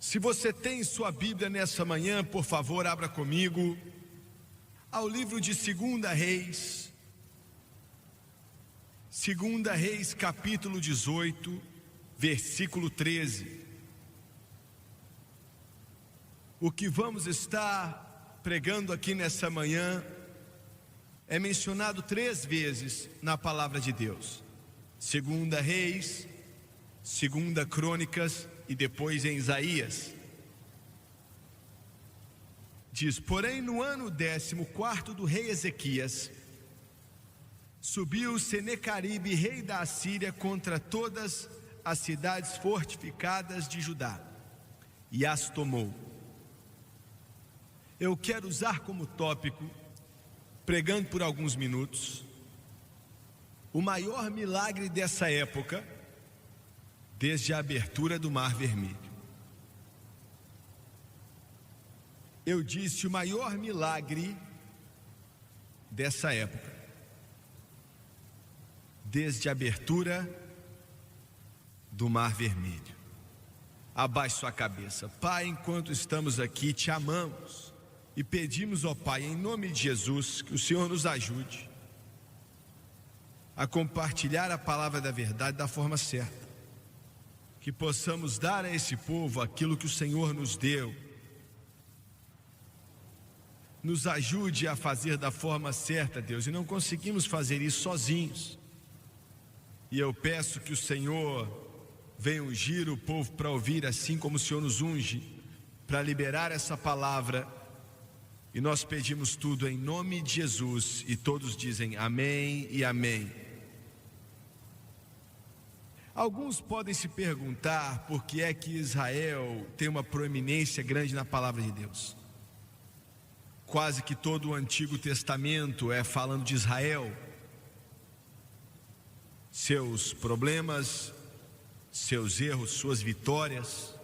Se você tem sua Bíblia nessa manhã, por favor, abra comigo ao livro de 2 Reis. 2 Reis, capítulo 18, versículo 13. O que vamos estar pregando aqui nessa manhã é mencionado 3 vezes na palavra de Deus. 2 Reis, 2 Crônicas e depois em Isaías. Diz: porém, no ano 14º do rei Ezequias, subiu Senecaribe, rei da Assíria, contra todas as cidades fortificadas de Judá, e as tomou. Eu quero usar como tópico, pregando por alguns minutos, o maior milagre dessa época, desde a abertura do Mar Vermelho. Eu disse o maior milagre dessa época, desde a abertura do Mar Vermelho. Abaixe sua cabeça. Pai, enquanto estamos aqui, te amamos e pedimos, ó Pai, em nome de Jesus, que o Senhor nos ajude a compartilhar a palavra da verdade da forma certa, que possamos dar a esse povo aquilo que o Senhor nos deu. Nos ajude a fazer da forma certa, Deus, e não conseguimos fazer isso sozinhos. E eu peço que o Senhor venha ungir o povo para ouvir, assim como o Senhor nos unge, para liberar essa palavra. E nós pedimos tudo em nome de Jesus, e todos dizem amém e amém. Alguns podem se perguntar por que é que Israel tem uma proeminência grande na palavra de Deus. Quase que todo o Antigo Testamento é falando de Israel, seus problemas, seus erros, suas vitórias.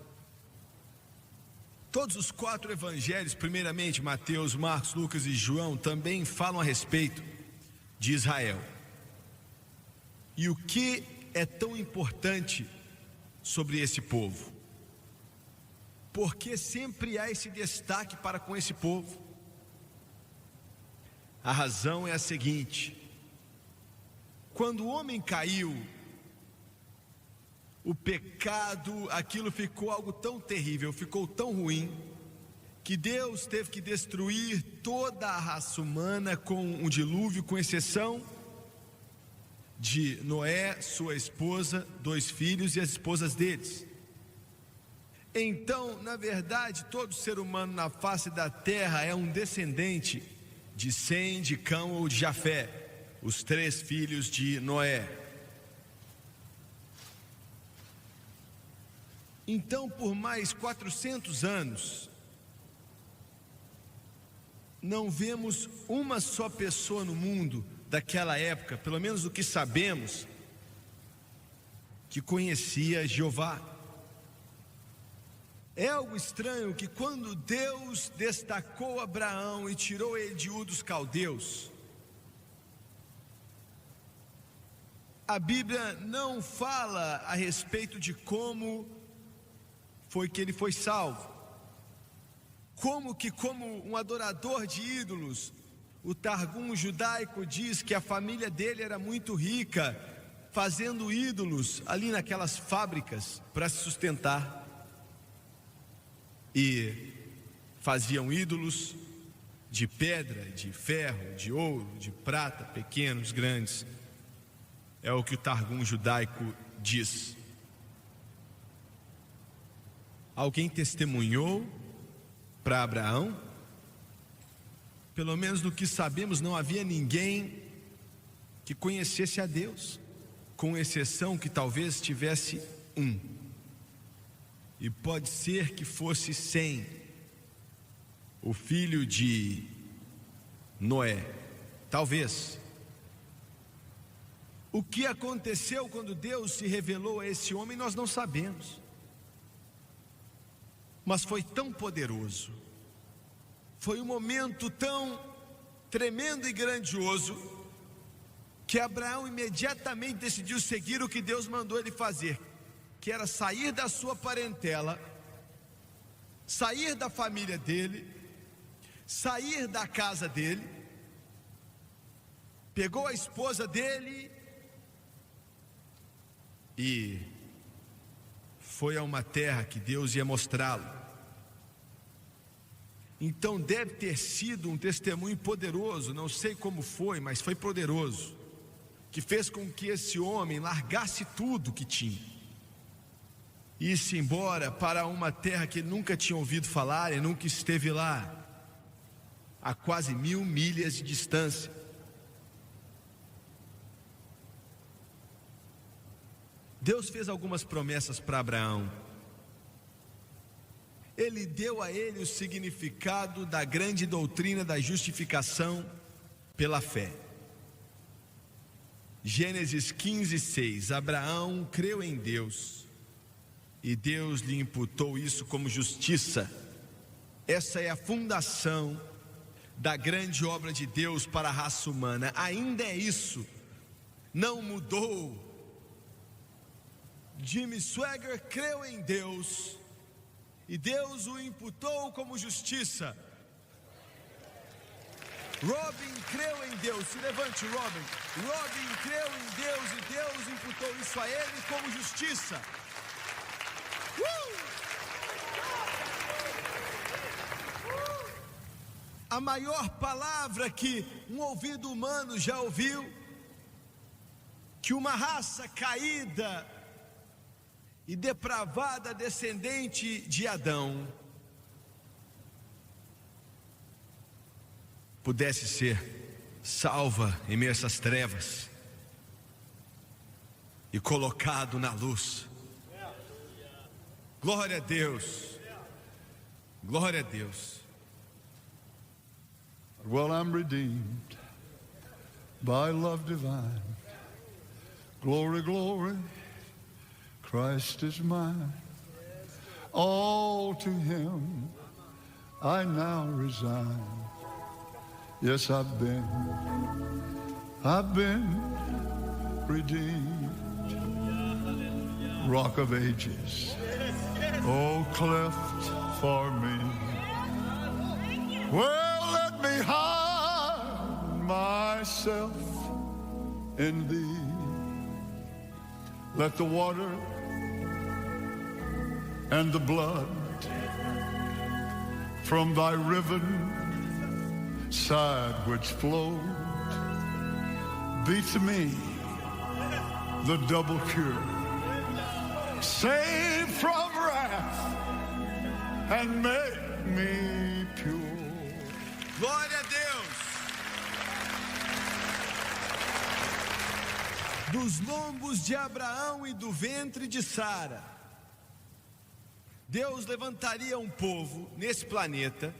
Todos os 4 evangelhos, primeiramente Mateus, Marcos, Lucas e João, também falam a respeito de Israel. E o que é tão importante sobre esse povo? Porque sempre há esse destaque para com esse povo. A razão é a seguinte: quando o homem caiu, o pecado, aquilo ficou algo tão terrível, ficou tão ruim, que Deus teve que destruir toda a raça humana com um dilúvio, com exceção de Noé, sua esposa, 2 filhos e as esposas deles. Então, na verdade, todo ser humano na face da terra é um descendente de Sem, de Cão ou de Jafé, os 3 filhos de Noé. Então, por mais 400 anos, não vemos uma só pessoa no mundo daquela época, pelo menos o que sabemos, que conhecia Jeová. É algo estranho que quando Deus destacou Abraão e tirou ele de Ur dos Caldeus, a Bíblia não fala a respeito de como foi que ele foi salvo. Como um adorador de ídolos, o Targum judaico diz que a família dele era muito rica, fazendo ídolos ali naquelas fábricas para se sustentar. E faziam ídolos de pedra, de ferro, de ouro, de prata, pequenos, grandes. É o que o Targum judaico diz. Alguém testemunhou para Abraão? Pelo menos do que sabemos, não havia ninguém que conhecesse a Deus, com exceção que talvez tivesse um. E pode ser que fosse Sem, o filho de Noé, talvez. O que aconteceu quando Deus se revelou a esse homem, nós não sabemos. Mas foi tão poderoso, foi um momento tão tremendo e grandioso, que Abraão imediatamente decidiu seguir o que Deus mandou ele fazer, que era sair da sua parentela sair da família dele, sair da casa dele, pegou a esposa dele e foi a uma terra que Deus ia mostrá-lo. Então deve ter sido um testemunho poderoso, não sei como foi, mas foi poderoso, que fez com que esse homem largasse tudo que tinha e ir-se embora para uma terra que ele nunca tinha ouvido falar e nunca esteve lá, a quase 1000 milhas de distância. Deus fez algumas promessas para Abraão. Ele deu a ele o significado da grande doutrina da justificação pela fé. Gênesis 15:6. Abraão creu em Deus e Deus lhe imputou isso como justiça. Essa é a fundação da grande obra de Deus para a raça humana. Ainda é isso, não mudou. Jimmy Swaggart creu em Deus e Deus o imputou como justiça. Robin creu em Deus, se levante, Robin. Robin creu em Deus e Deus imputou isso a ele como justiça. A maior palavra que um ouvido humano já ouviu, que uma raça caída e depravada, descendente de Adão, pudesse ser salva em meio a essas trevas e colocado na luz. Glória a Deus, glória a Deus. Well, I'm redeemed by love divine. Glory, glory, Christ is mine. All to him I now resign. Yes, I've been redeemed. Rock of ages, oh, cleft for me. Well, let me hide myself in thee. Let the water and the blood from thy riven side which flowed be to me the double cure, save from wrath and make me pure. Glória a Deus. Dos lombos de Abraão e do ventre de Sara, Deus levantaria um povo nesse planeta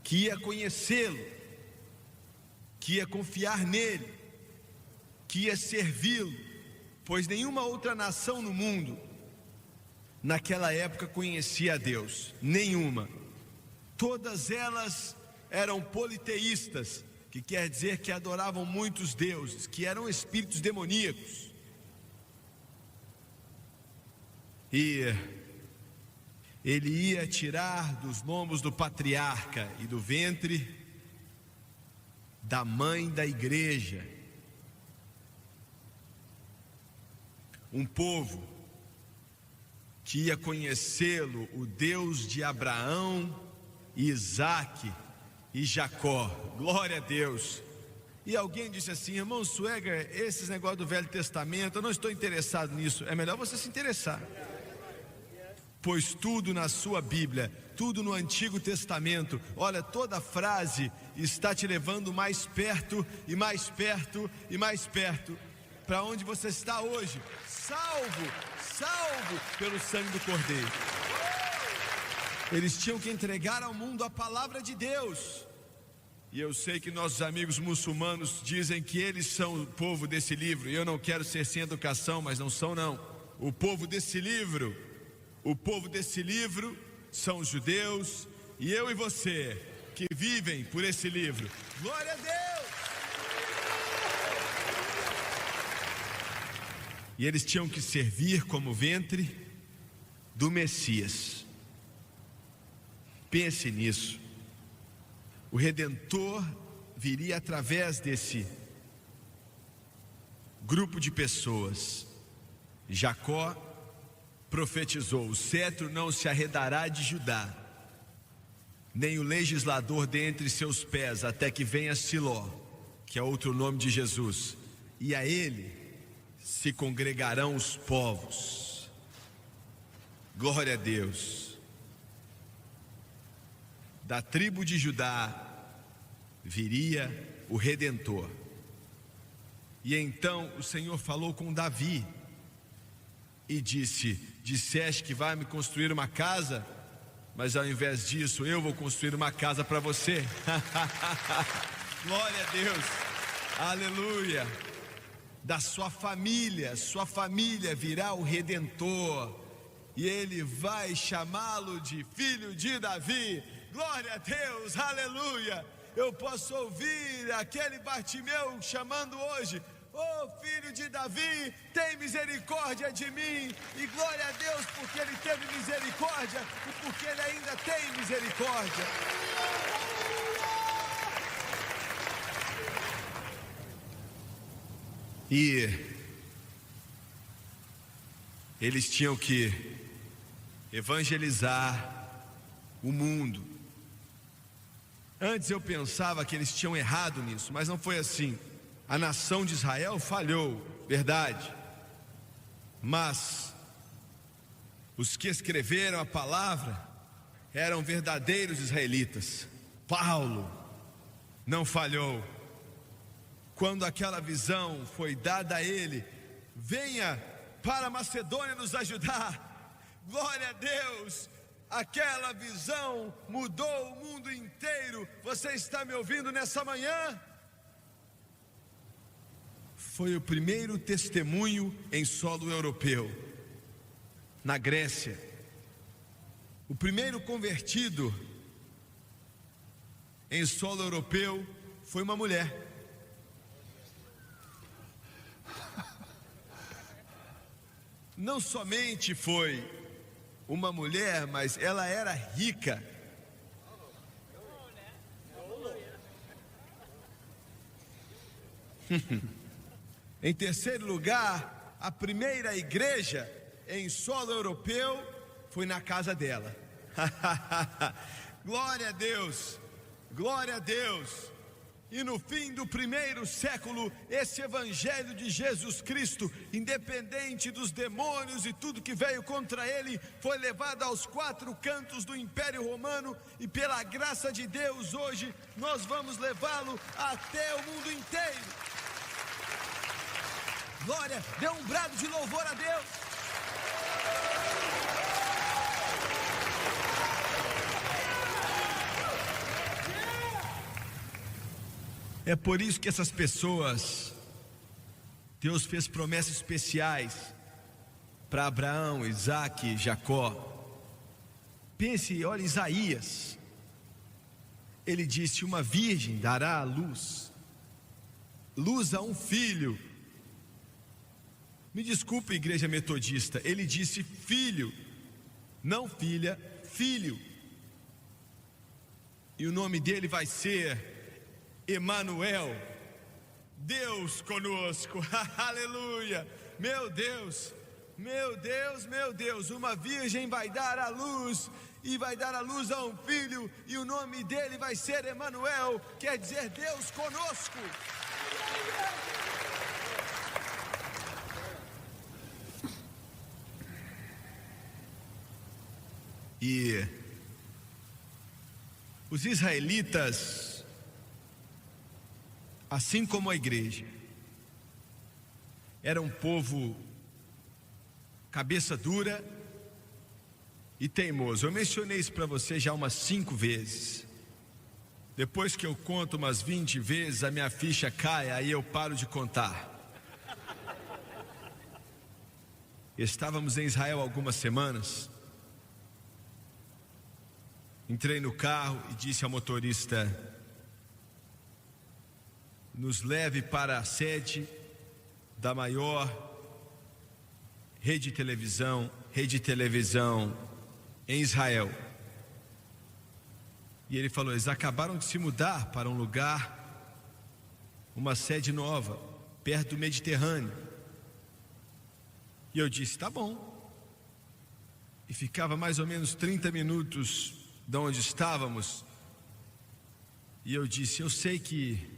que ia conhecê-lo, que ia confiar nele, que ia servi-lo, pois nenhuma outra nação no mundo naquela época conhecia a Deus, nenhuma. Todas elas eram politeístas, que quer dizer que adoravam muitos deuses, que eram espíritos demoníacos. E ele ia tirar dos lombos do patriarca e do ventre da mãe da igreja um povo que ia conhecê-lo, o Deus de Abraão, Isaque e Jacó. Glória a Deus. E alguém disse assim: irmão Swaggart, esses negócios do Velho Testamento, eu não estou interessado nisso. É melhor você se interessar, pois tudo na sua Bíblia, tudo no Antigo Testamento, olha, toda frase está te levando mais perto e mais perto e mais perto para onde você está hoje, salvo pelo sangue do Cordeiro. Eles tinham que entregar ao mundo a palavra de Deus. E eu sei que nossos amigos muçulmanos dizem que eles são o povo desse livro, e eu não quero ser sem educação, mas não são não. O povo desse livro são os judeus, e eu e você que vivem por esse livro. Glória a Deus! E eles tinham que servir como ventre do Messias. Pense nisso. O Redentor viria através desse grupo de pessoas. Jacó profetizou: o cetro não se arredará de Judá, nem o legislador dentre seus pés, até que venha Siló, que é outro nome de Jesus, e a ele se congregarão os povos. Glória a Deus. Da tribo de Judá viria o Redentor. E então o Senhor falou com Davi e disse: disseste que vai me construir uma casa, mas ao invés disso eu vou construir uma casa para você. Glória a Deus, aleluia. Da sua família virá o Redentor, e ele vai chamá-lo de filho de Davi. Glória a Deus, aleluia. Eu posso ouvir aquele Bartimeu chamando hoje: oh filho de Davi, tem misericórdia de mim. E glória a Deus, porque ele teve misericórdia e porque ele ainda tem misericórdia. E eles tinham que evangelizar o mundo. Antes eu pensava que eles tinham errado nisso, mas não foi assim. A nação de Israel falhou, verdade, mas os que escreveram a palavra eram verdadeiros israelitas. Paulo não falhou. Quando aquela visão foi dada a ele: venha para a Macedônia nos ajudar. Glória a Deus. Aquela visão mudou o mundo inteiro. Você está me ouvindo nessa manhã? Foi o primeiro testemunho em solo europeu, na Grécia. O primeiro convertido em solo europeu foi uma mulher. Não somente foi uma mulher, mas ela era rica. Em terceiro lugar, a primeira igreja em solo europeu foi na casa dela. Glória a Deus, glória a Deus. E no fim do primeiro século, esse evangelho de Jesus Cristo, independente dos demônios e tudo que veio contra ele, foi levado aos quatro cantos do Império Romano, e pela graça de Deus hoje nós vamos levá-lo até o mundo inteiro. Glória, dê um brado de louvor a Deus. É por isso que essas pessoas, Deus fez promessas especiais para Abraão, Isaque, Jacó. Pense, olha Isaías, ele disse: uma virgem dará à luz a um filho. Me desculpe, igreja metodista, ele disse filho, não filha, filho. E o nome dele vai ser Emanuel, Deus conosco. Aleluia. Meu Deus, meu Deus, meu Deus. Uma virgem vai dar à luz, e vai dar à luz a um filho, e o nome dele vai ser Emanuel, quer dizer Deus conosco. E os israelitas, assim como a igreja, era um povo cabeça dura e teimoso. Eu mencionei isso para você já umas 5 vezes. Depois que eu conto umas 20 vezes, a minha ficha cai, aí eu paro de contar. Estávamos em Israel há algumas semanas. Entrei no carro e disse ao motorista: nos leve para a sede da maior rede de televisão em Israel. E ele falou: eles acabaram de se mudar para um lugar, uma sede nova, perto do Mediterrâneo. E eu disse: tá bom. E ficava mais ou menos 30 minutos de onde estávamos. E eu disse: eu sei que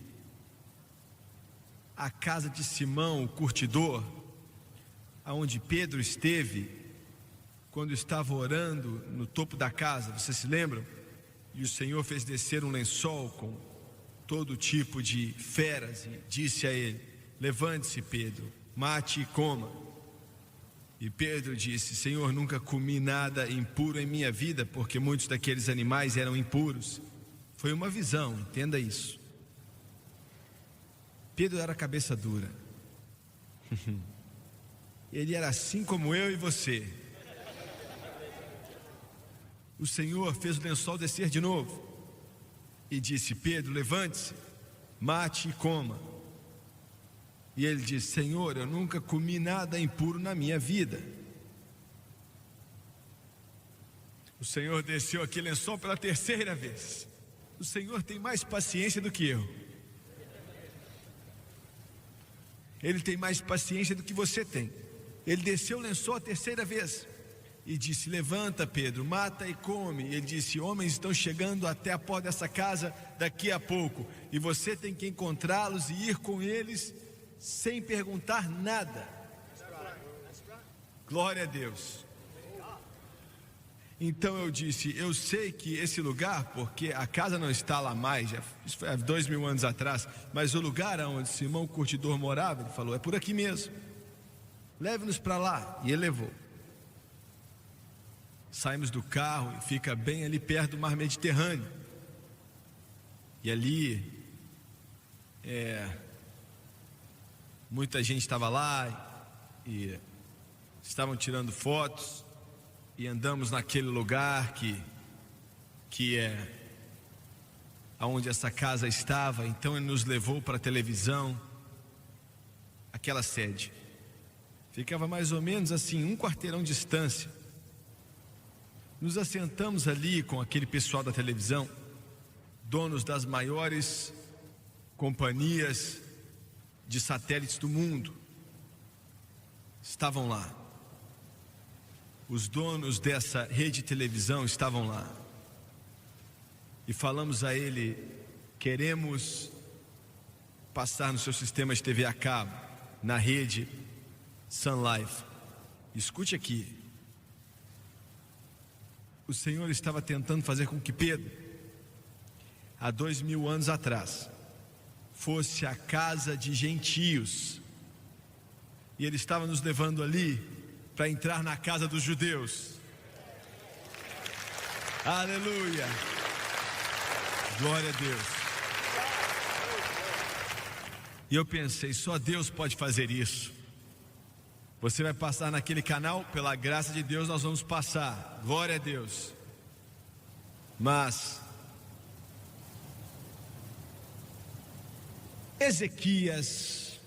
a casa de Simão, o curtidor, aonde Pedro esteve quando estava orando no topo da casa, vocês se lembram? E o Senhor fez descer um lençol com todo tipo de feras e disse a ele: levante-se, Pedro, mate e coma. E Pedro disse: Senhor, nunca comi nada impuro em minha vida, porque muitos daqueles animais eram impuros. Foi uma visão, entenda isso. Pedro era cabeça dura. Ele era assim como eu e você. O Senhor fez o lençol descer de novo e disse: Pedro, levante-se, mate e coma. E ele disse: Senhor, eu nunca comi nada impuro na minha vida. O Senhor desceu aquele lençol pela terceira vez. O Senhor tem mais paciência do que eu. Ele tem mais paciência do que você tem. Ele desceu o lençol a terceira vez e disse: levanta, Pedro, mata e come. E ele disse: homens estão chegando até a porta dessa casa daqui a pouco, e você tem que encontrá-los e ir com eles sem perguntar nada. Glória a Deus. Então eu disse: eu sei que esse lugar, porque a casa não está lá mais, isso foi há 2000 anos atrás, mas o lugar onde Simão o curtidor morava, ele falou: é por aqui mesmo, leve-nos para lá. E ele levou. Saímos do carro e fica bem ali perto do mar Mediterrâneo. E ali muita gente estava lá e estavam tirando fotos. E andamos naquele lugar que é aonde essa casa estava. Então ele nos levou para a televisão. Aquela sede ficava mais ou menos assim, um quarteirão de distância. Nos assentamos ali com aquele pessoal da televisão, donos das maiores companhias de satélites do mundo. Estavam lá. Os donos dessa rede de televisão estavam lá. E falamos a ele: queremos passar no seu sistema de TV a cabo, na rede Sun Life. Escute aqui. O Senhor estava tentando fazer com que Pedro, há 2000 anos atrás, fosse a casa de gentios. E ele estava nos levando ali para entrar na casa dos judeus. Aleluia. Glória a Deus. E eu pensei: só Deus pode fazer isso. Você vai passar naquele canal, pela graça de Deus nós vamos passar. Glória a Deus. Mas Ezequias,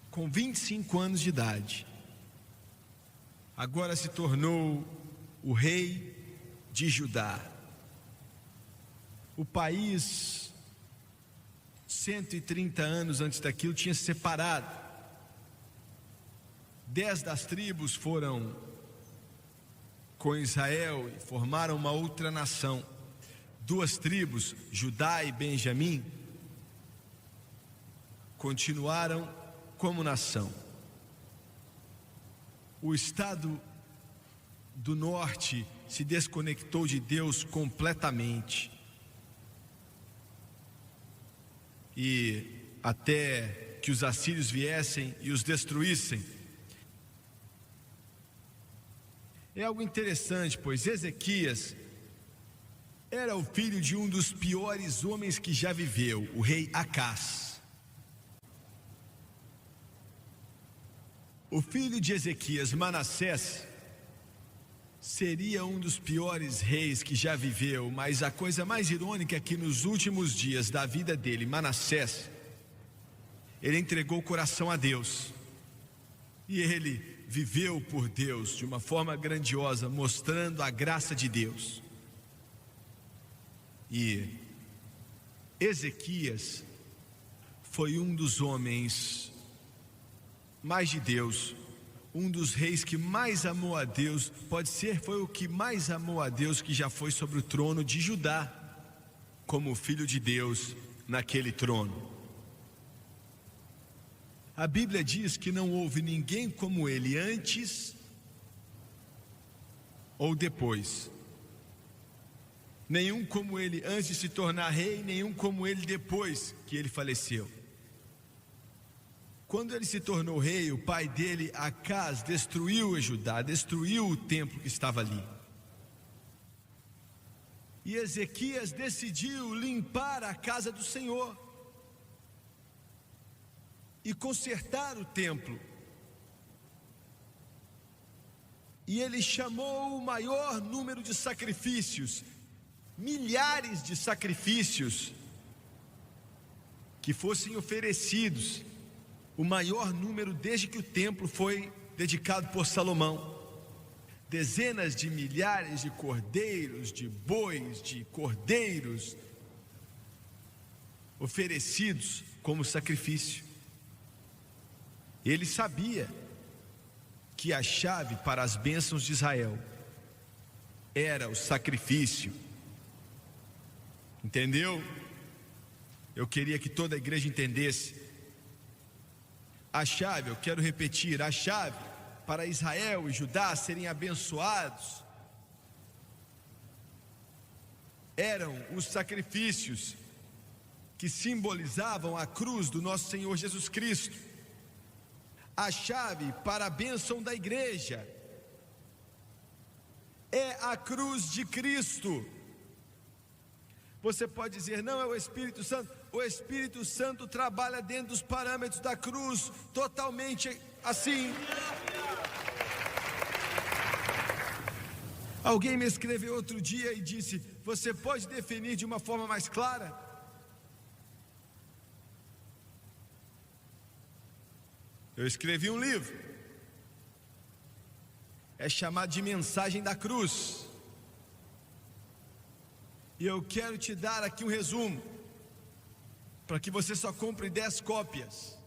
com 25 anos de idade, agora se tornou o rei de Judá. O país, 130 anos antes daquilo, tinha se separado. 10 das tribos foram com Israel e formaram uma outra nação. 2 tribos, Judá e Benjamim, continuaram como nação. O estado do norte se desconectou de Deus completamente. E até que os assírios viessem e os destruíssem. É algo interessante, pois Ezequias era o filho de um dos piores homens que já viveu, o rei Acás. O filho de Ezequias, Manassés, seria um dos piores reis que já viveu, mas a coisa mais irônica é que nos últimos dias da vida dele, Manassés, ele entregou o coração a Deus. E ele viveu por Deus de uma forma grandiosa, mostrando a graça de Deus. E Ezequias foi um dos homens mais de Deus, um dos reis que mais amou a Deus, foi o que mais amou a Deus, que já foi sobre o trono de Judá, como filho de Deus naquele trono. A Bíblia diz que não houve ninguém como ele antes ou depois. Nenhum como ele antes de se tornar rei, nenhum como ele depois que ele faleceu. Quando ele se tornou rei, o pai dele, Acaz, destruiu Judá, destruiu o templo que estava ali. E Ezequias decidiu limpar a casa do Senhor e consertar o templo. E ele chamou o maior número de sacrifícios, milhares de sacrifícios que fossem oferecidos, o maior número desde que o templo foi dedicado por Salomão. Dezenas de milhares de cordeiros, de bois, de cordeiros oferecidos como sacrifício. Ele sabia que a chave para as bênçãos de Israel era o sacrifício. Entendeu? Eu queria que toda a igreja entendesse. A chave, eu quero repetir, a chave para Israel e Judá serem abençoados eram os sacrifícios que simbolizavam a cruz do nosso Senhor Jesus Cristo. A chave para a bênção da igreja é a cruz de Cristo. Você pode dizer, não, é o Espírito Santo. O Espírito Santo trabalha dentro dos parâmetros da cruz, totalmente assim. Alguém me escreveu outro dia e disse, você pode definir de uma forma mais clara? Eu escrevi um livro, é chamado de Mensagem da Cruz, e eu quero te dar aqui um resumo, para que você só compre 10 cópias.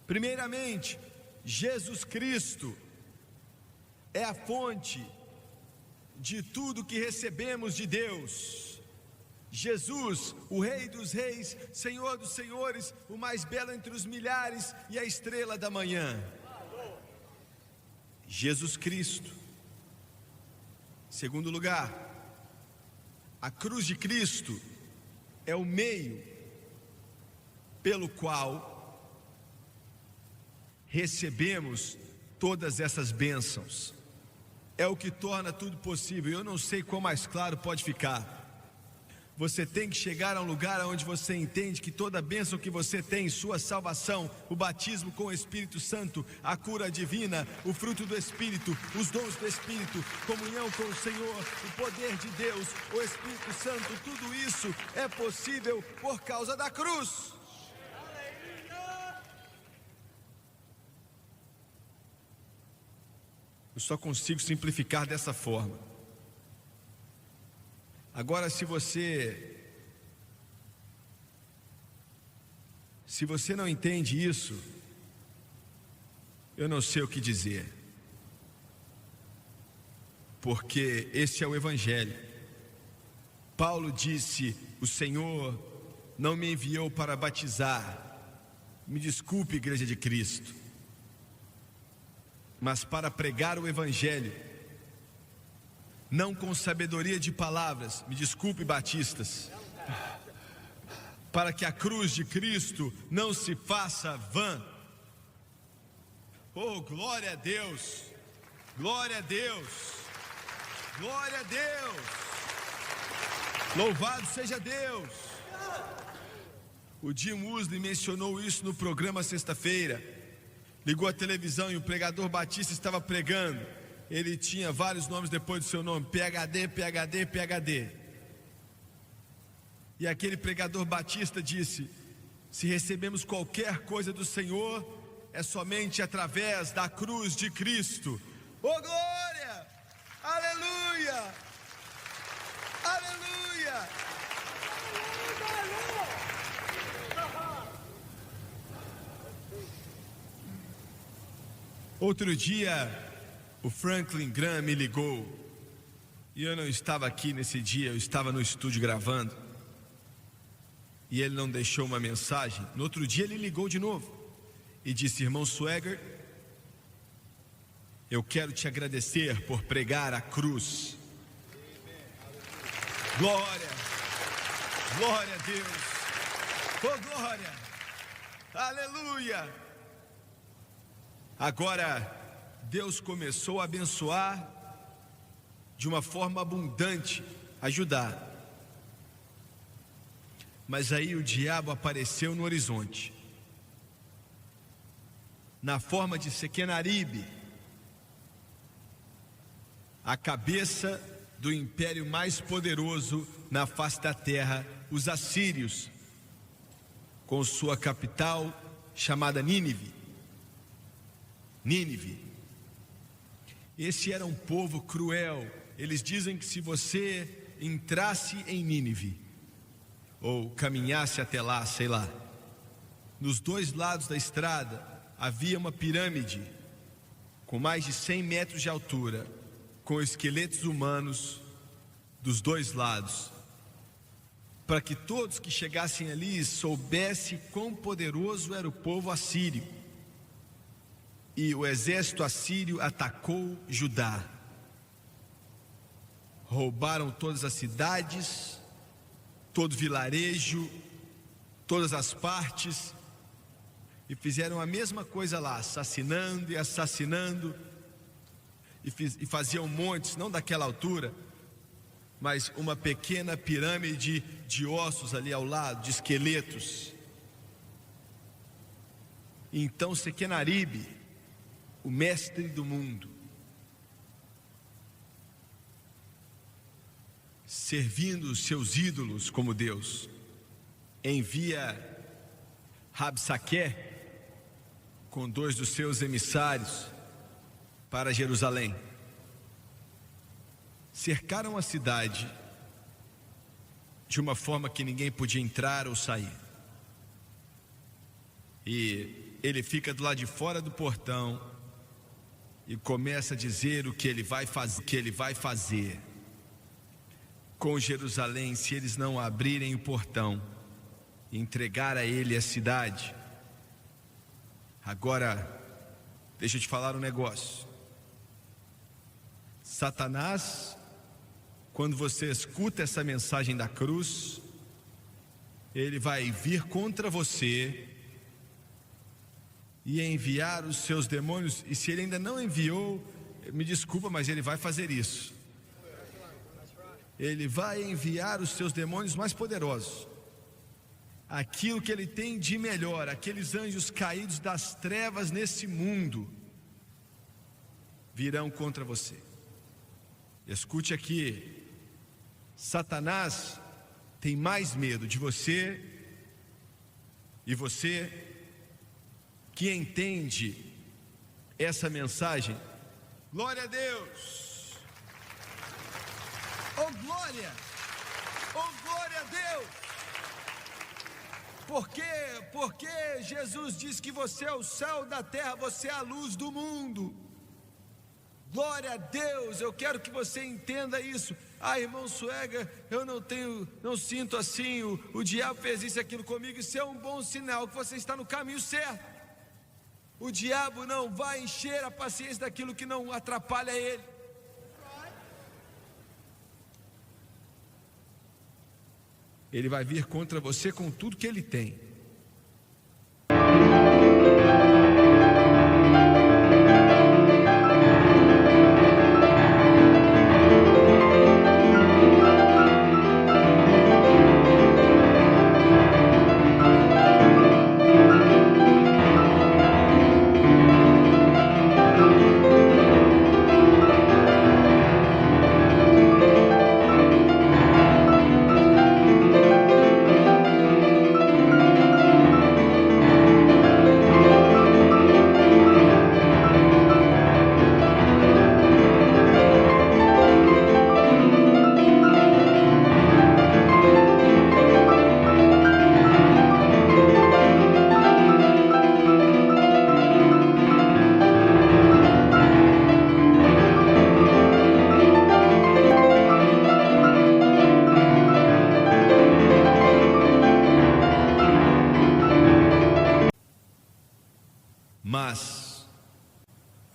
Primeiramente, Jesus Cristo é a fonte de tudo que recebemos de Deus. Jesus, o Rei dos Reis, Senhor dos Senhores, o mais belo entre os milhares e a estrela da manhã. Jesus Cristo. Segundo lugar, a cruz de Cristo é o meio pelo qual recebemos todas essas bênçãos. É o que torna tudo possível. Eu não sei quão mais claro pode ficar. Você tem que chegar a um lugar onde você entende que toda a bênção que você tem, sua salvação, o batismo com o Espírito Santo, a cura divina, o fruto do Espírito, os dons do Espírito, comunhão com o Senhor, o poder de Deus, o Espírito Santo, tudo isso é possível por causa da cruz. Eu só consigo simplificar dessa forma. Agora, se você não entende isso, eu não sei o que dizer, porque esse é o Evangelho. Paulo disse, o Senhor não me enviou para batizar, me desculpe, Igreja de Cristo, mas para pregar o Evangelho, não com sabedoria de palavras, me desculpe, batistas, para que a cruz de Cristo não se faça vã. Oh, glória a Deus, glória a Deus, glória a Deus, louvado seja Deus. O Jim Musley mencionou isso no programa sexta-feira. Ligou a televisão e o pregador batista estava pregando. Ele tinha vários nomes depois do seu nome, PhD, PhD, PhD. E aquele pregador batista disse, se recebemos qualquer coisa do Senhor, é somente através da cruz de Cristo. Oh glória, aleluia, Aleluia! Outro dia, o Franklin Graham me ligou. E eu não estava aqui nesse dia, eu estava no estúdio gravando. E ele não deixou uma mensagem. No outro dia ele ligou de novo e disse: irmão Swagger, eu quero te agradecer por pregar a cruz. Glória, glória a Deus, oh glória, aleluia. Agora Deus começou a abençoar de uma forma abundante, ajudar. Mas aí o diabo apareceu no horizonte, na forma de Sequenaribe, a cabeça do império mais poderoso na face da terra, os assírios, com sua capital chamada Nínive. Esse era um povo cruel. Eles dizem que se você entrasse em Nínive, ou caminhasse até lá, sei lá, nos dois lados da estrada havia uma pirâmide com mais de 100 metros de altura, com esqueletos humanos dos dois lados, para que todos que chegassem ali soubessem quão poderoso era o povo assírio. E o exército assírio atacou Judá. Roubaram todas as cidades, todo o vilarejo, todas as partes, e fizeram a mesma coisa lá, assassinando e assassinando, e faziam montes, não daquela altura, mas uma pequena pirâmide de ossos ali ao lado, de esqueletos. Então Sequenaribe, o mestre do mundo, servindo os seus ídolos como Deus, envia Rabsaque com 2 dos seus emissários para Jerusalém. Cercaram a cidade de uma forma que ninguém podia entrar ou sair. E ele fica do lado de fora do portão e começa a dizer o que ele vai fazer com Jerusalém se eles não abrirem o portão e entregar a ele a cidade. Agora, deixa eu te falar um negócio. Satanás, quando você escuta essa mensagem da cruz, ele vai vir contra você e enviar os seus demônios. E se ele ainda não enviou, me desculpa, mas ele vai fazer isso. Ele vai enviar os seus demônios mais poderosos, aquilo que ele tem de melhor, aqueles anjos caídos das trevas nesse mundo, virão contra você. Escute aqui, Satanás tem mais medo de você, e você que entende essa mensagem, glória a Deus. Oh glória, oh glória a Deus. Por quê? Porque Jesus diz que você é o sal da terra, você é a luz do mundo. Glória a Deus. Eu quero que você entenda isso. Ah, irmão Swagger, eu não sinto assim, o diabo fez isso e aquilo comigo. Isso é um bom sinal que você está no caminho certo. O diabo não vai encher a paciência daquilo que não atrapalha ele. Ele vai vir contra você com tudo que ele tem.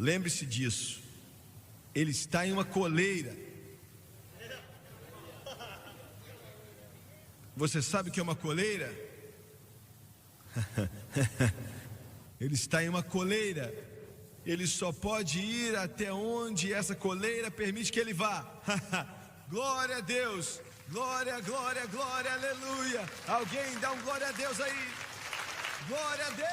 lembre-se disso. Ele está em uma coleira. Você sabe o que é uma coleira? Ele está em uma coleira. Ele só pode ir até onde essa coleira permite que ele vá. Glória a Deus. Glória, glória, glória, aleluia. Alguém dá um glória a Deus aí. Glória a Deus.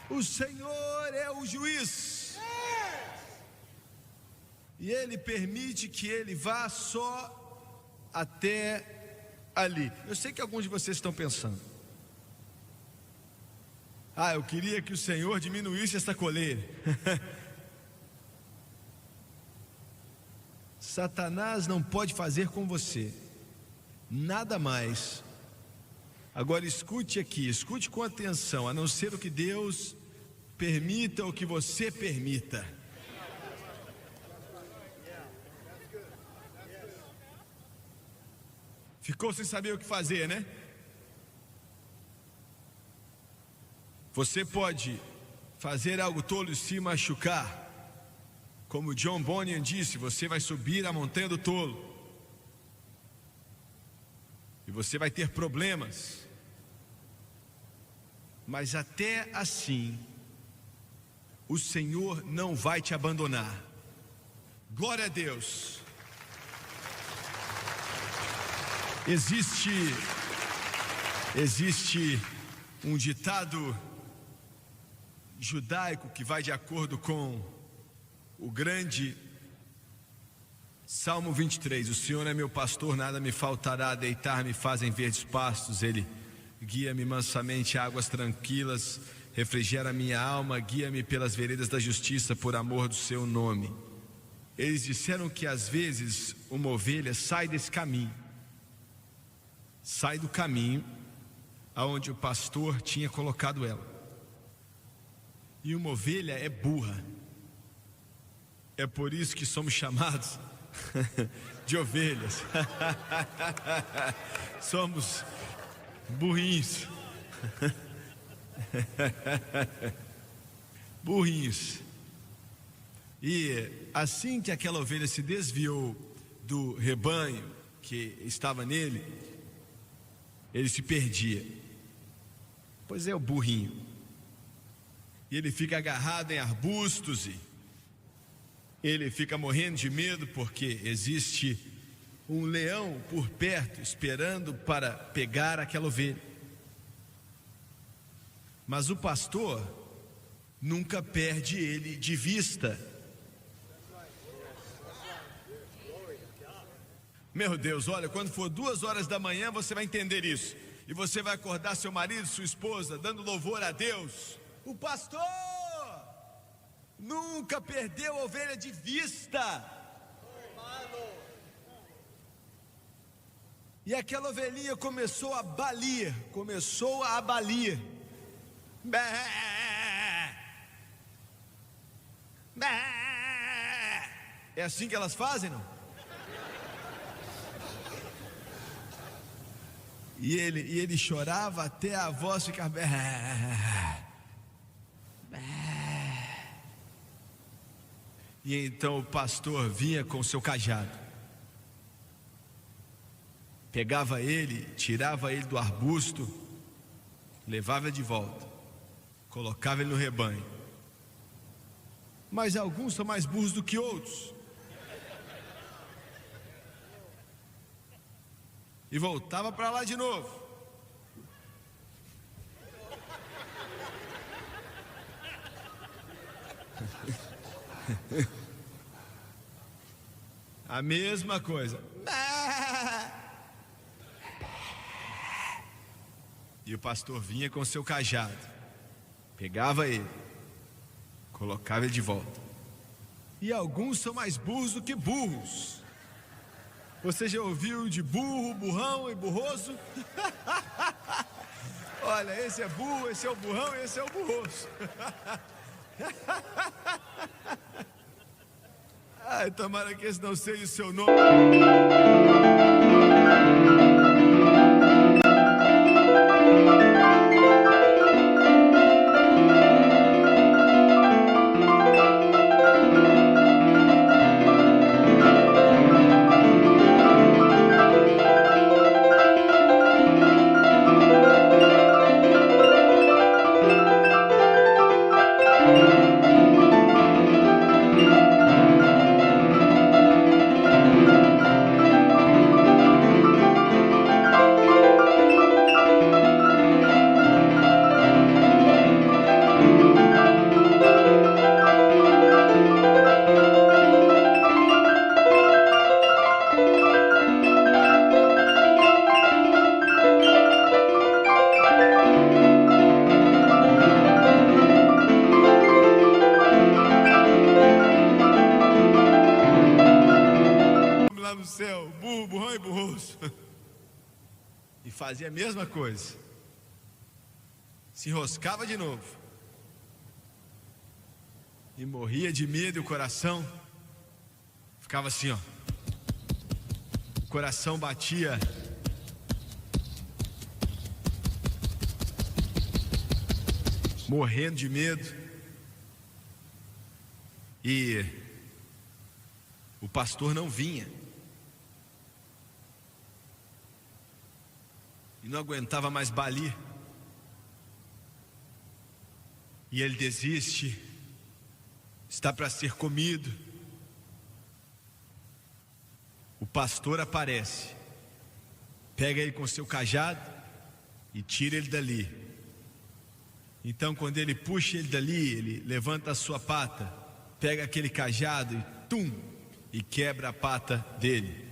O Senhor é o juiz. E Ele permite que ele vá só até ali. Eu sei que alguns de vocês estão pensando: eu queria que o Senhor diminuísse essa coleira. Satanás não pode fazer com você nada mais. Agora escute aqui, escute com atenção, a não ser o que Deus permita ou que você permita. Ficou sem saber o que fazer, né? Você pode fazer algo tolo e se machucar. Como John Bunyan disse, você vai subir a montanha do tolo. E você vai ter problemas. Mas até assim, o Senhor não vai te abandonar. Glória a Deus. Existe um ditado judaico que vai de acordo com o grande Salmo 23. O Senhor é meu pastor, nada me faltará. Deitar-me fazem verdes pastos. Ele guia-me mansamente a águas tranquilas. Refrigera minha alma. Guia-me pelas veredas da justiça, por amor do seu nome. Eles disseram que às vezes uma ovelha sai desse caminho, sai do caminho aonde o pastor tinha colocado ela. E uma ovelha é burra. É por isso que somos chamados de ovelhas. Somos burrinhos. Burrinhos. E assim que aquela ovelha se desviou do rebanho que estava nele, ele se perdia. Pois é, o burrinho. E ele fica agarrado em arbustos e ele fica morrendo de medo porque existe um leão por perto esperando para pegar aquela ovelha. Mas o pastor nunca perde ele de vista. Meu Deus, olha, quando for 2 horas da manhã você vai entender isso. E você vai acordar seu marido, sua esposa, dando louvor a Deus. O pastor nunca perdeu a ovelha de vista. E aquela ovelhinha começou a balir. Bé, bé. É assim que elas fazem, não? E ele chorava até a voz ficar bé, bé. E então o pastor vinha com o seu cajado, pegava ele, tirava ele do arbusto, levava de volta, colocava ele no rebanho. Mas alguns são mais burros do que outros. E voltava para lá de novo. A mesma coisa. E o pastor vinha com seu cajado, pegava ele, colocava ele de volta. E alguns são mais burros do que burros. Você já ouviu de burro, burrão e burroso? Olha, esse é burro, esse é o burrão e esse é o burroso. Ai, tomara que esse não seja o seu nome. fazia a mesma coisa. Se enroscava de novo. E morria de medo e o coração ficava assim, ó. O coração batia morrendo de medo. E o pastor não vinha. E não aguentava mais Bali. E ele desiste. Está para ser comido. O pastor aparece. Pega ele com seu cajado e tira ele dali. Então, quando ele puxa ele dali, ele levanta a sua pata, pega aquele cajado e tum, e quebra a pata dele.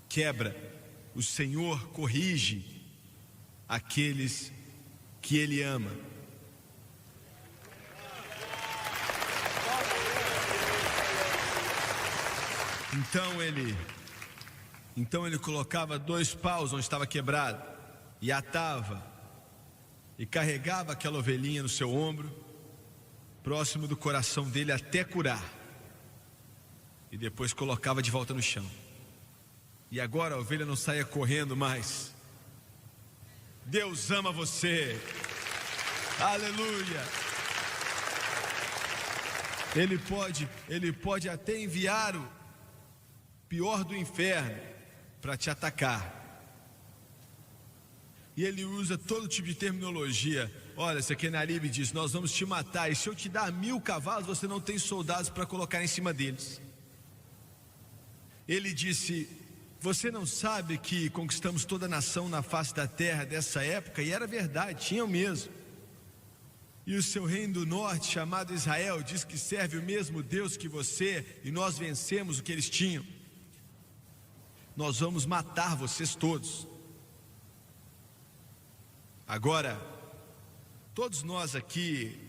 Quebra. O Senhor corrige aqueles que Ele ama. Então ele colocava 2 paus onde estava quebrado e atava e carregava aquela ovelhinha no seu ombro, próximo do coração dele até curar, e depois colocava de volta no chão. E agora a ovelha não saia correndo mais. Deus ama você. Aleluia. Ele pode até enviar o pior do inferno para te atacar. E ele usa todo tipo de terminologia. Olha, Sequenaribe diz: nós vamos te matar, e se eu te dar 1000 cavalos, você não tem soldados para colocar em cima deles. Ele disse: você não sabe que conquistamos toda a nação na face da terra dessa época? E era verdade, tinham mesmo. E o seu reino do norte, chamado Israel, diz que serve o mesmo Deus que você, e nós vencemos o que eles tinham. Nós vamos matar vocês todos. Agora, todos nós aqui,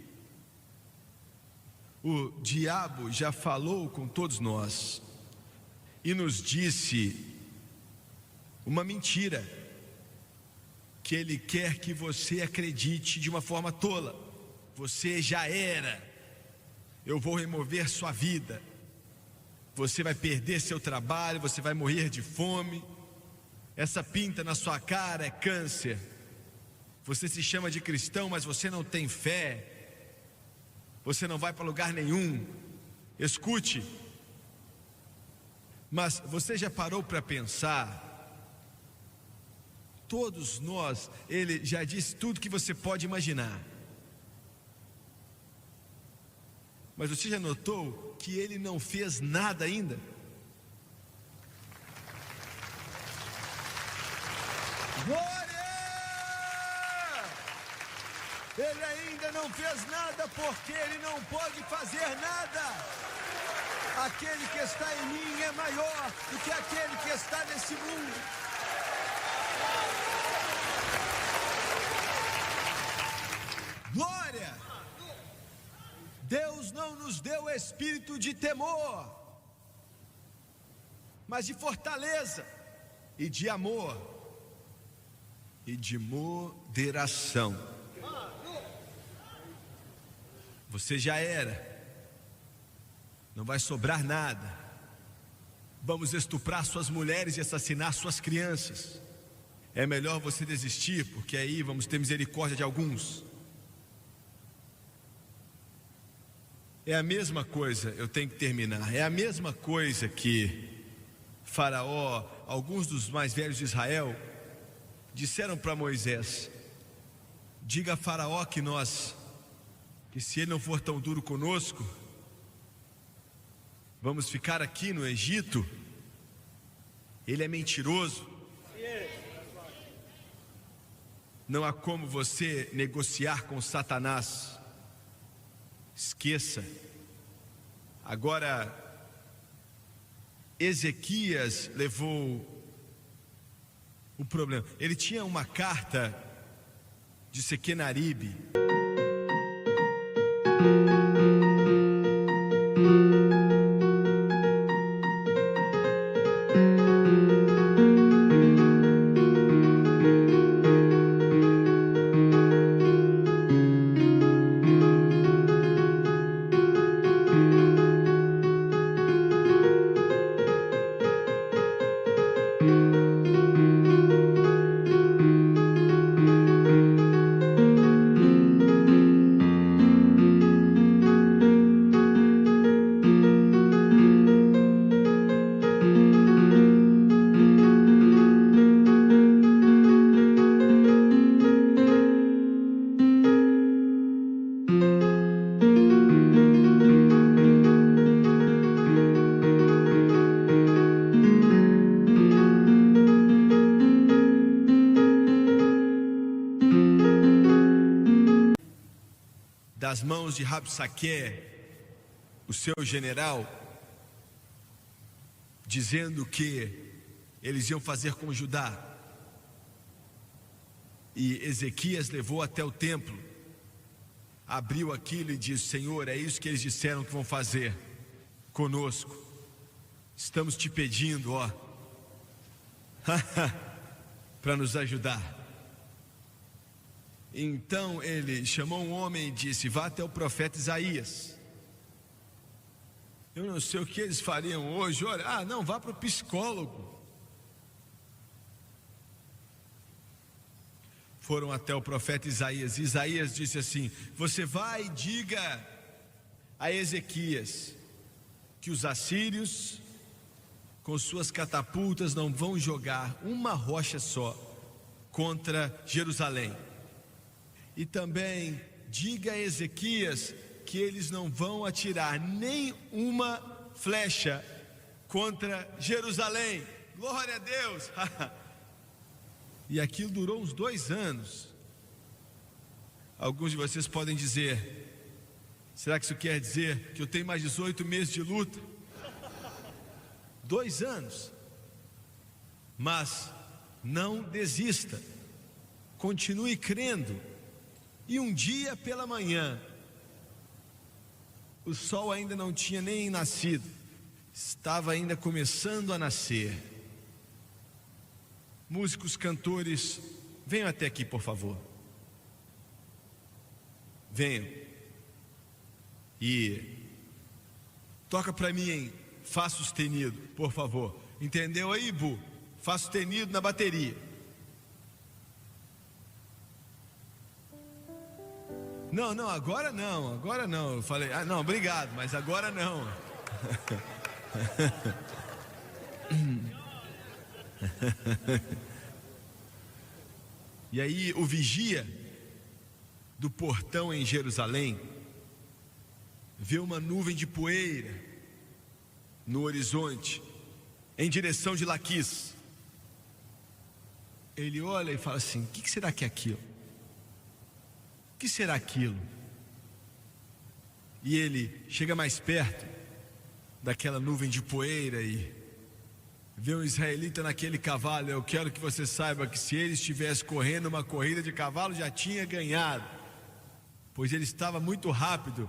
o diabo já falou com todos nós e nos disse uma mentira, que ele quer que você acredite de uma forma tola. Você já era. Eu vou remover sua vida. Você vai perder seu trabalho, você vai morrer de fome. Essa pinta na sua cara é câncer. Você se chama de cristão, mas você não tem fé. Você não vai para lugar nenhum. Escute. Mas você já parou para pensar? Todos nós, ele já disse tudo que você pode imaginar. Mas você já notou que ele não fez nada ainda? Glória! Ele ainda não fez nada, porque ele não pode fazer nada. Aquele que está em mim é maior do que aquele que está nesse mundo. Glória! Deus não nos deu espírito de temor, mas de fortaleza e de amor e de moderação. Você já era. Não vai sobrar nada. Vamos estuprar suas mulheres e assassinar suas crianças. É melhor você desistir, porque aí vamos ter misericórdia de alguns. É a mesma coisa, eu tenho que terminar. É a mesma coisa que Faraó, alguns dos mais velhos de Israel, disseram para Moisés: diga a Faraó que se ele não for tão duro conosco, vamos ficar aqui no Egito. Ele é mentiroso. Não há como você negociar com Satanás. Esqueça. Agora, Ezequias levou o problema. Ele tinha uma carta de Sequenaribe. das mãos de Rabsaque, o seu general, dizendo que eles iam fazer com Judá. E Ezequias levou até o templo, abriu aquilo e disse: Senhor, é isso que eles disseram que vão fazer conosco. Estamos te pedindo, ó, para nos ajudar. Então ele chamou um homem e disse: vá até o profeta Isaías. Eu não sei o que eles fariam hoje. Olha, não, vá para o psicólogo. Foram até o profeta Isaías. Isaías disse assim: você vai e diga a Ezequias que os assírios com suas catapultas não vão jogar uma rocha só contra Jerusalém. E também diga a Ezequias que eles não vão atirar nem uma flecha contra Jerusalém. Glória a Deus! E aquilo durou uns 2 anos. Alguns de vocês podem dizer: será que isso quer dizer que eu tenho mais 18 meses de luta? 2 anos. Mas não desista, continue crendo. E um dia pela manhã, o sol ainda não tinha nem nascido, estava ainda começando a nascer. Músicos, cantores, venham até aqui, por favor. Venham. E toca para mim em Fá sustenido, por favor. Entendeu aí, Bu? Fá sustenido na bateria. Não, agora não. Eu falei, não, obrigado, mas agora não. E aí o vigia do portão em Jerusalém vê uma nuvem de poeira no horizonte, em direção de Laquis. Ele olha e fala assim: o que será que é aquilo? O que será aquilo? E ele chega mais perto daquela nuvem de poeira e vê um israelita naquele cavalo. Eu quero que você saiba que se ele estivesse correndo uma corrida de cavalo, já tinha ganhado, pois ele estava muito rápido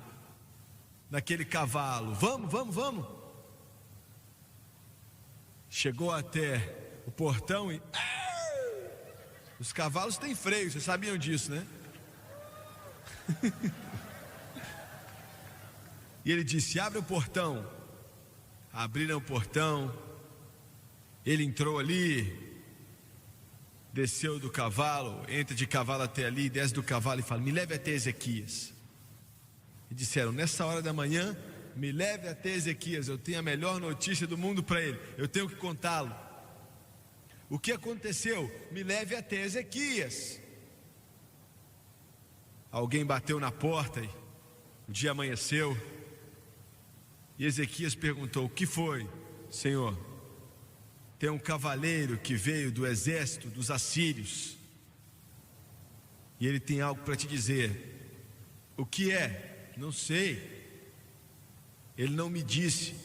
naquele cavalo. Vamos. Chegou até o portão e os cavalos têm freio, vocês sabiam disso, né? E ele disse: abre o portão. Abriram o portão. Ele entrou ali, desceu do cavalo, entra de cavalo até ali, desce do cavalo e fala: me leve até Ezequias. E disseram: nessa hora da manhã, me leve até Ezequias, eu tenho a melhor notícia do mundo para ele, eu tenho que contá-lo. O que aconteceu? Me leve até Ezequias. Alguém bateu na porta e o dia amanheceu. E Ezequias perguntou: o que foi, Senhor? Tem um cavaleiro que veio do exército dos assírios e ele tem algo para te dizer. O que é? Não sei. Ele não me disse.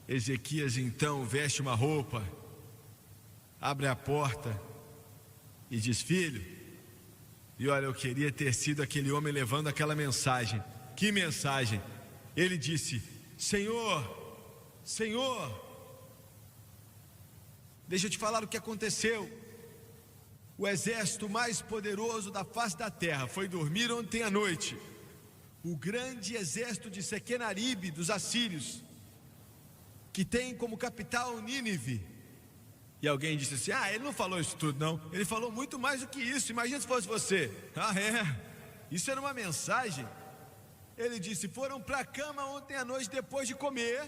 Ezequias então veste uma roupa, abre a porta e diz: filho, e olha, eu queria ter sido aquele homem levando aquela mensagem. Que mensagem? Ele disse: Senhor, deixa eu te falar o que aconteceu. O exército mais poderoso da face da terra foi dormir ontem à noite. O grande exército de Sequenaribe, dos assírios, que tem como capital Nínive. E alguém disse assim: ele não falou isso tudo não, ele falou muito mais do que isso. Imagina se fosse você. Isso era uma mensagem. Ele disse: foram para a cama ontem à noite depois de comer,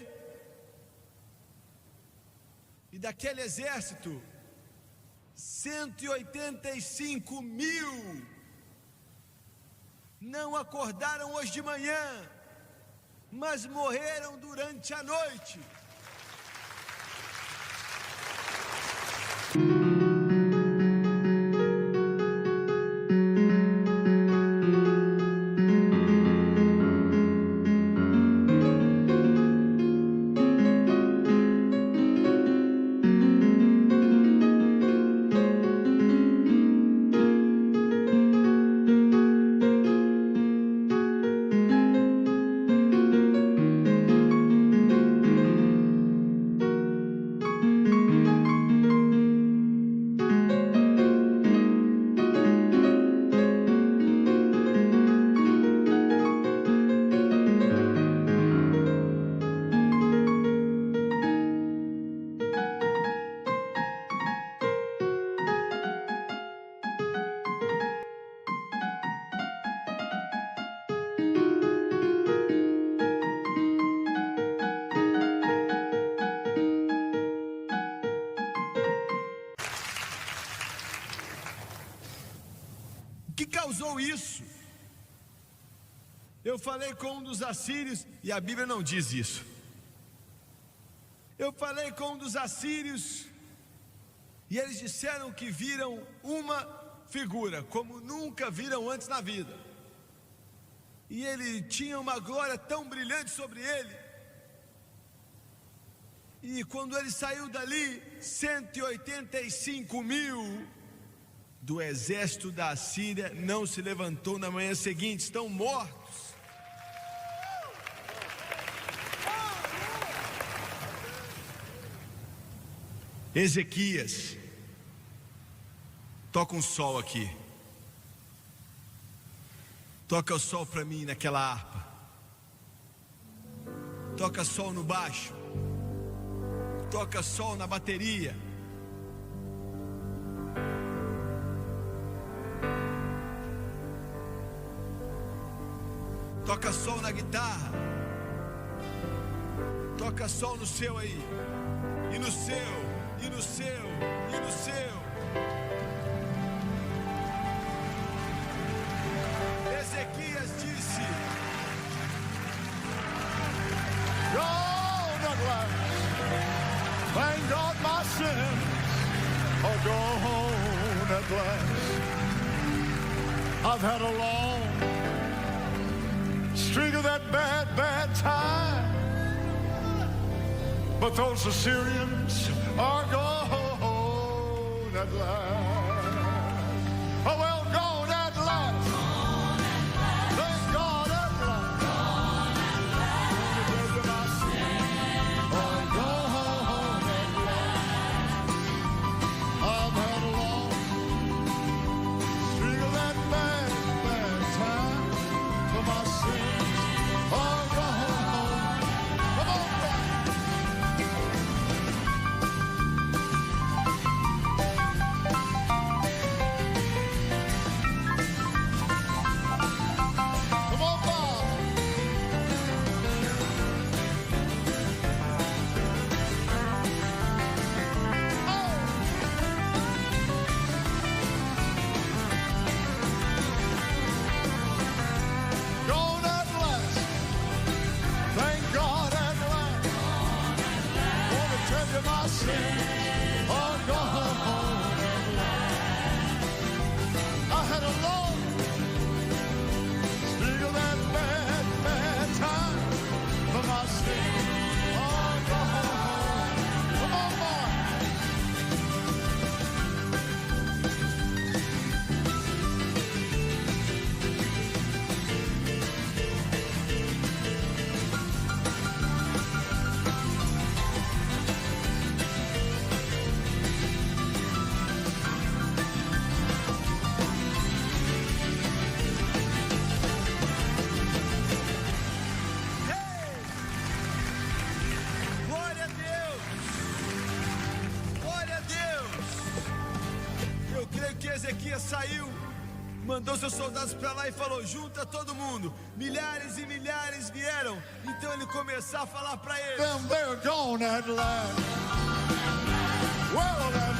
e daquele exército 185.000 não acordaram hoje de manhã, mas morreram durante a noite. que causou isso? Eu falei com um dos assírios, e a Bíblia não diz isso. Eu falei com um dos assírios, e eles disseram que viram uma figura, como nunca viram antes na vida. E ele tinha uma glória tão brilhante sobre ele. E quando ele saiu dali, 185 mil do exército da Assíria não se levantou na manhã seguinte, estão mortos. Ezequias, toca um sol aqui. Toca o sol para mim naquela harpa. Toca sol no baixo. Toca sol na bateria. Toca sol na guitarra. Toca sol no seu aí. E no seu. E no seu, e no seu. Ezequias disse: Gone at last. Thank God my sins are gone at last. I've had a long streak of that bad time. But those Assyrians are gone at last. Oh, well, gone at last. Thank God at last. Gone at last. Oh, gone at last. I've had a long streak of that bad time. For my sins are gone. Come on, back. My sins are gone at last. I had a long streak of that bad time, but my sins are gone. Come on, boy. Ezequias saiu, mandou seus soldados para lá e falou: junta todo mundo. Milhares e milhares vieram. Então ele começou a falar para eles: Them they're gone at last. Well,